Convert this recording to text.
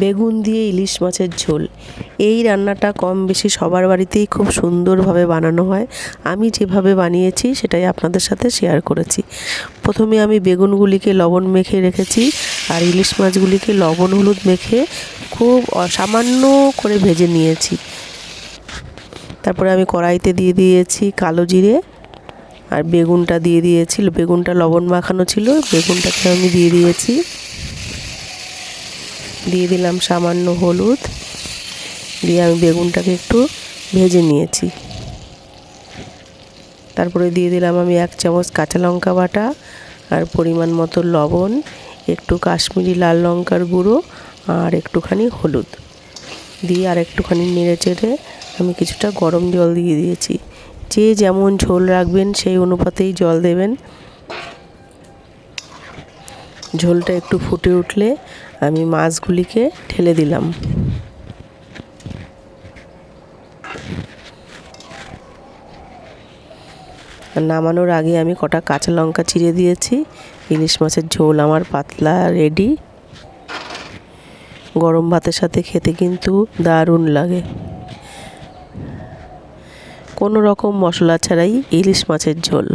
বেগুন দিয়ে ইলিশ মাছের ঝোল। এই রান্নাটা কম বেশি সবার বাড়িতেই খুব সুন্দরভাবে বানানো হয়। আমি যেভাবে বানিয়েছি সেটাই আপনাদের সাথে শেয়ার করেছি। প্রথমে আমি বেগুনগুলিকে লবণ মেখে রেখেছি, আর ইলিশ মাছগুলিকে লবণ হলুদ মেখে খুব সামান্য করে ভেজে নিয়েছি। তারপরে আমি কড়াইতে দিয়ে দিয়েছি কালো জিরে, আর বেগুনটা দিয়ে দিয়েছি। বেগুনটা লবণ মাখানো ছিল, বেগুনটাকে আমি দিয়ে দিয়েছি। দিয়ে দিলাম সামান্য হলুদ, দিয়ে আমি বেগুনটাকে একটু ভেজে নিয়েছি। তারপরে দিয়ে দিলাম আমি 1 চামচ কাঁচা লঙ্কা বাটা, আর পরিমাণ মতো লবণ, একটু কাশ্মীরি লাল লঙ্কার গুঁড়ো, আর একটুখানি হলুদ দিয়ে আর একটুখানি নেড়ে চেড়ে আমি কিছুটা গরম জল দিয়ে দিয়েছি। যে যেমন ঝোল রাখবেন সেই অনুপাতেই জল দেবেন। ঝোলটা একটু ফুটে উঠলে আমি মাছগুলিকে ঢেলে দিলাম। নামানোর আগে আমি কটা কাঁচা লঙ্কা চিড়ে দিয়েছি। ইলিশ মাছের ঝোল আমার পাতলা রেডি। গরম ভাতের সাথে খেতে কিন্তু দারুণ লাগে। কোনো রকম মশলা ছাড়াই ইলিশ মাছের ঝোল।